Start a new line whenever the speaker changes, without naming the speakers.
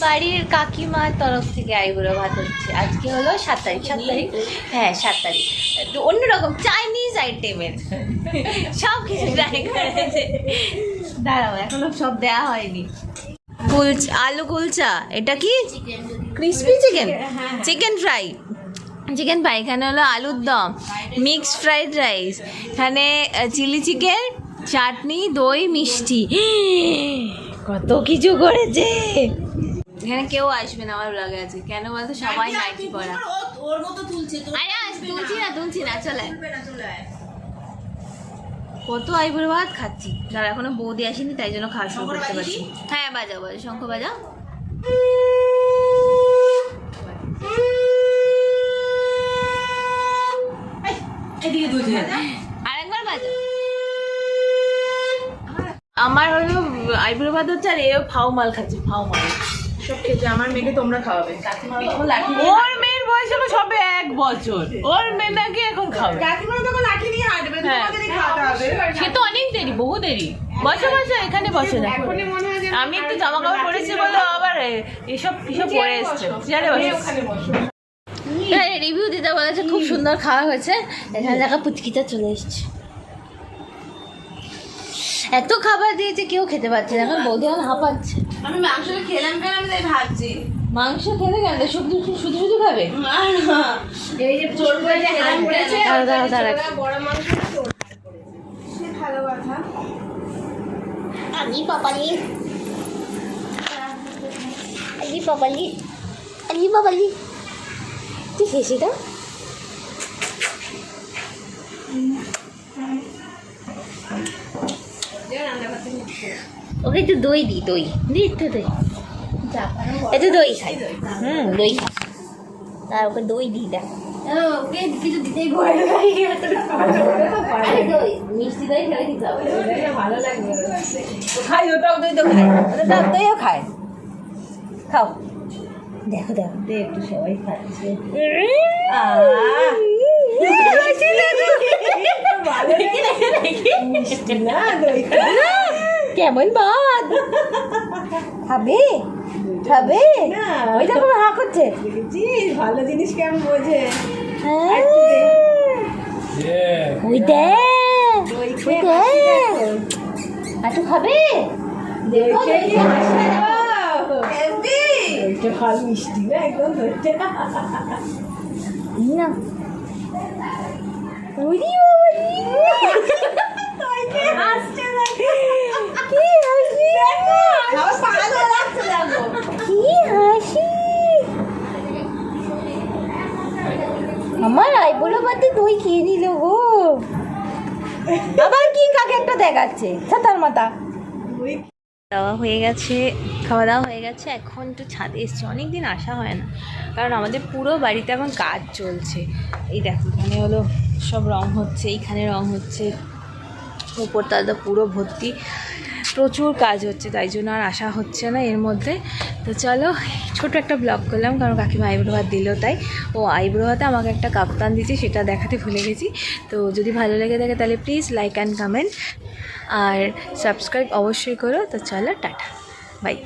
বাড়ির কাকিমার তরফ থেকে আইবুড়ো ভাত হচ্ছে। আজকে হলো 7 তারিখ। 7 তারিখ, হ্যাঁ 7 তারিখ। তো অন্যরকম চাইনিজ আইটেমের সব কিছু ট্রাই করেছে। দাঁড়াও, এখনো সব দেওয়া হয়নি। আলু কুলচা, এটা কি crispy chicken, chicken fry, chicken fry. এখানে হলো আলুর দম, মিক্সড ফ্রাইড রাইস, এখানে চিলি চিকেন, চাটনি, দই, মিষ্টি, কত কিছু করেছে। এখানে কেউ আসবে না আমার ব্লগে আছে, কেন বলতো সবাই নাইটি পরা।
ওর মতো তুলছে তো।
আরে তুলছি না চলে। কত আইবুড়ো ভাত খাচ্ছি, আর এখনো বৌদি আসেনি, তাই জন্য খাওয়া শুরু করতে পারছি। হ্যাঁ বাজাও, শঙ্খ বাজাও। আরেকবার বাজাও। আমার হলো আইবুড়ো ভাত হচ্ছে, আর এও ফাউ মাল খাচ্ছে, ফাউ মাল
সব খেতে। আমার মেয়েকে তোমরা খাওয়াবে।
ওর মেয়ের বয়স হলো সবে 1 বছর, ওর মেয়ে নাকি এখন খাবে।
কাকিমা তো লাঠি নিয়ে হাঁটবে, তোমাকে দিয়ে খাওয়াতে হবে।
সে তো অনেক দেরি, বহু দেরি। বসে এখানে বসে না।
এখনই মনে হয় যে
আমি একটু জামা কাপড় পরেছি বলে আবার এসব পরে এসছে।
ওখানে বসো।
রিভিউ দিতে বলেছে, খুব সুন্দর খাওয়া হয়েছে। এখানে দেখা পুচকিটা চলে এসছে। এত খাবার দিয়েছে, কেউ খেতে পারছে না। এখন বৌদি এখন হাঁপাচ্ছে।
আমি মাংস খেলাম তাই ভাবছি
মাংস খেলে কেন, শুধু খাবে।
এই যে চোর করে যে হাত পড়েছে,
দাঁড়া
বড় মাংস চোর হাত পড়েছে। সে ভালো কথা।
আলি পাপালি, তুই খেয়েছি তো? ওকে একটু দই দি, দই একটু দই, একটু দই খাই। দই খাই, আর ওকে দই দিই। দেখ
ওকে কিছু দিতেই ভয়
দই, মিষ্টি দই খেলে দিতে হবে,
ভালো লাগবে।
খাই। ওটাও দই তো খায়, টক দইও খায়। খাও, দেখো দে একটু, সবাই খাচ্ছে। কেমন বাদ খাবে ওই দেখো হা করছে।
ভালো জিনিস কেমন বোঝে।
ওই দেখ একটু খাবে।
ভালো মিষ্টি না একদম ধরতে
না আমার আইবুড়ো ভাতে দই খেয়ে নিল গো। আবার কি কাকে একটা দেখাচ্ছে ছাতার মাথা। খাওয়া দাওয়া হয়ে গেছে। এখন একটু ছাদে এসছে, অনেকদিন আসা হয় না, কারণ আমাদের পুরো বাড়িতে এখন কাজ চলছে। এই দেখো, এখানে হলো সব রং হচ্ছে, এইখানে রং হচ্ছে, উপর তালটা পুরো ভর্তি, প্রচুর কাজ হচ্ছে, তাই জন্য আর আসা হচ্ছে না এর মধ্যে। তো চলো, ছোট একটা ব্লগ করলাম, কারণ কাকিমা আইবুড়ো ভাত দিল তাই। ও আইবুড়ো ভাতে আমাকে একটা কাপ্তান দিচ্ছে, সেটা দেখাতে ভুলে গেছি। তো যদি ভালো লেগে থাকে তাহলে প্লিজ লাইক অ্যান্ড কমেন্ট আর সাবস্ক্রাইব অবশ্যই করো। তো চলো, টাটা, বাই।